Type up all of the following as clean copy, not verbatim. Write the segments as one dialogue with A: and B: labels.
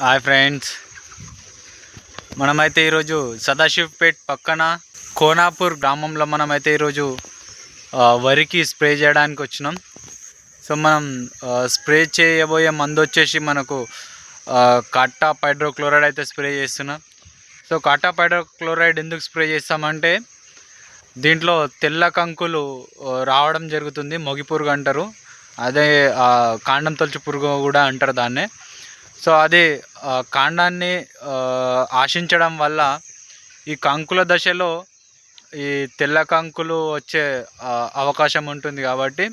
A: Hi friends, మనమైతే ఈరోజు సదాశివపేట్ పక్కన కోనాపూర్ గ్రామంలో మనమైతే ఈరోజు వరికి స్ప్రే చేయడానికి వచ్చినాం. సో మనం స్ప్రే చేయబోయే మందు వచ్చేసి మనకు కాటా హైడ్రోక్లోరైడ్ అయితే స్ప్రే చేస్తున్నాం. సో కాటా హైడ్రోక్లోరైడ్ ఎందుకు స్ప్రే చేస్తామంటే దీంట్లో తెల్ల కంకులు రావడం జరుగుతుంది. మొగి పురుగు అంటారు, అదే కాండం తొలచు పురుగు కూడా అంటారు దాన్నే. సో అది కాండాన్ని ఆశించడం వల్ల ఈ కంకుల దశలో ఈ తెల్ల కంకులు వచ్చే అవకాశం ఉంటుంది. కాబట్టి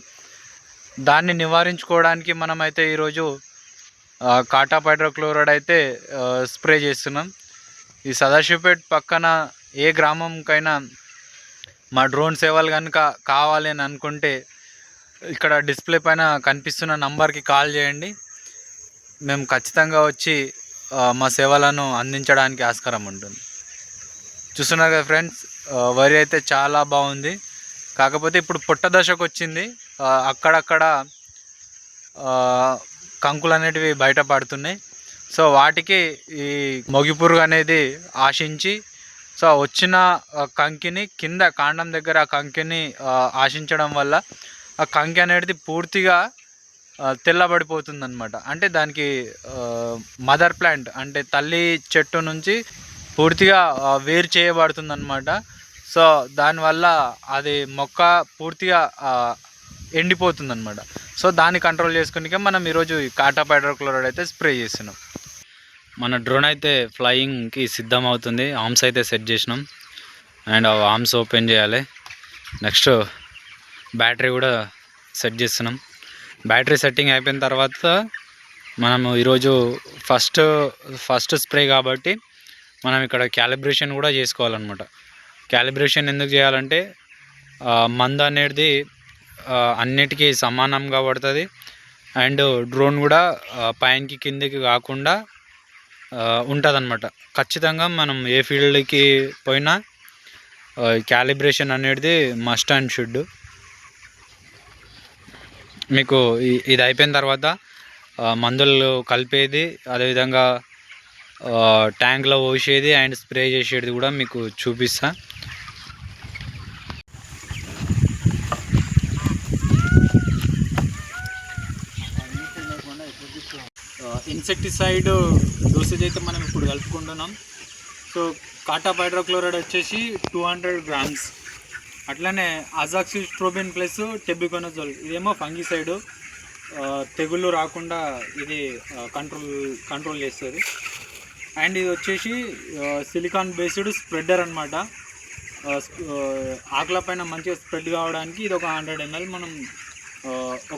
A: దాన్ని నివారించుకోవడానికి మనమైతే ఈరోజు కాటా హైడ్రోక్లోరైడ్ అయితే స్ప్రే చేస్తున్నాం. ఈ సదాశివపేట్ పక్కన ఏ గ్రామంకైనా మా డ్రోన్ సేవలు కనుక కావాలి అని అనుకుంటే ఇక్కడ డిస్ప్లే పైన కనిపిస్తున్న నంబర్కి కాల్ చేయండి. మేము ఖచ్చితంగా వచ్చి మా సేవలను అందించడానికి ఆస్కారం ఉంటుంది. చూస్తున్నారు కదా ఫ్రెండ్స్, వరి అయితే చాలా బాగుంది. కాకపోతే ఇప్పుడు పొట్ట దశకు వచ్చింది. అక్కడక్కడ కంకులు అనేటివి బయటపడుతున్నాయి. సో వాటికి ఈ మొగి పురుగు అనేది ఆశించి సో వచ్చిన కంకిని కింద కాండం దగ్గర ఆ కంకిని ఆశించడం వల్ల ఆ కంకి అనేది పూర్తిగా తెల్లబడిపోతుంది అనమాట. అంటే దానికి మదర్ ప్లాంట్ అంటే తల్లి చెట్టు నుంచి పూర్తిగా వేరు చేయబడుతుంది అనమాట. సో దానివల్ల అది మొక్క పూర్తిగా ఎండిపోతుంది అనమాట. సో దాన్ని కంట్రోల్ చేసుకునే మనం ఈరోజు ఈ కాటా హైడ్రోక్లోరైడ్ అయితే స్ప్రే చేస్తున్నాం. మన డ్రోన్ అయితే ఫ్లయింగ్కి సిద్ధం అవుతుంది. ఆర్మ్స్ అయితే సెట్ చేసినాం అండ్ ఆర్మ్స్ ఓపెన్ చేయాలి. నెక్స్ట్ బ్యాటరీ కూడా సెట్ చేస్తున్నాం. బ్యాటరీ సెట్టింగ్ అయిపోయిన తర్వాత మనము ఈరోజు ఫస్ట్ స్ప్రే కాబట్టి మనం ఇక్కడ క్యాలిబ్రేషన్ కూడా చేసుకోవాలన్నమాట. క్యాలిబ్రేషన్ ఎందుకు చేయాలంటే మందు అనేది అన్నిటికీ సమానంగా పడుతుంది అండ్ డ్రోన్ కూడా పైనకి కిందికి కాకుండా ఉంటుంది అన్నమాట. ఖచ్చితంగా మనం ఏ ఫీల్డ్కి పోయినా క్యాలిబ్రేషన్ అనేది మస్ట్ అండ్ షుడ్. మీకు ఇది అయిపోయిన తర్వాత మందులు కలిపేది, అదేవిధంగా ట్యాంక్లో పోసేది అండ్ స్ప్రే చేసేది కూడా మీకు చూపిస్తా. ఇన్సెక్టిసైడ్ డోసేజ్ అయితే మనం ఇప్పుడు కలుపుకుంటున్నాం. సో కాటా హైడ్రోక్లోరైడ్ వచ్చేసి 200 grams, అట్లనే అజాక్సిస్ట్రోబిన్ ప్లస్ టెబికోనజోల్, ఇదేమో ఫంగిసైడ్, తెగుళ్ళు రాకుండా ఇది కంట్రోల్ చేస్తుంది. అండ్ ఇది వచ్చేసి సిలికాన్ బేస్డ్ స్ప్రెడర్ అనమాట. ఆకుల పైన మంచిగా స్ప్రెడ్ కావడానికి ఇది ఒక 100 ml మనం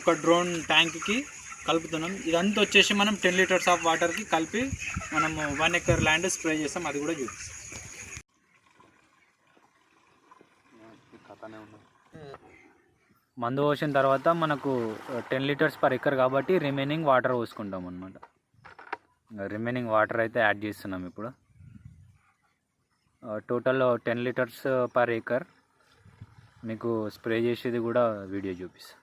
A: ఒక డ్రోన్ ట్యాంక్కి కలుపుతున్నాం. ఇదంతా వచ్చేసి మనం 10 liters ఆఫ్ వాటర్కి కలిపి మనము 1 acre ల్యాండ్ స్ప్రే చేస్తాం. అది కూడా చూపిస్తాం. మందు పోసిన తర్వాత మనకు 10 liters per acre కాబట్టి రిమైనింగ్ వాటర్ పోసుకుంటాం అన్నమాట. రిమైనింగ్ వాటర్ అయితే యాడ్ చేస్తున్నాం. ఇప్పుడు టోటల్ 10 liters per acre మీకు స్ప్రే చేసేది కూడా వీడియో చూపిస్తాం.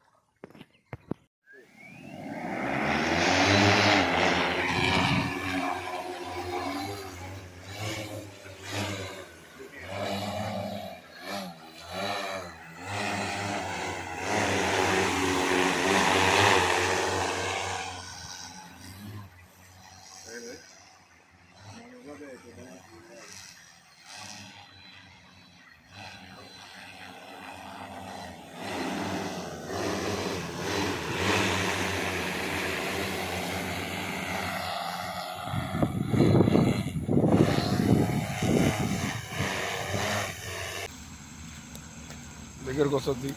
B: దగ్గరకు వస్తుంది.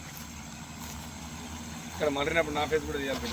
B: ఇక్కడ మళ్ళినప్పుడు నా ఫేస్ కూడా చేయాలి.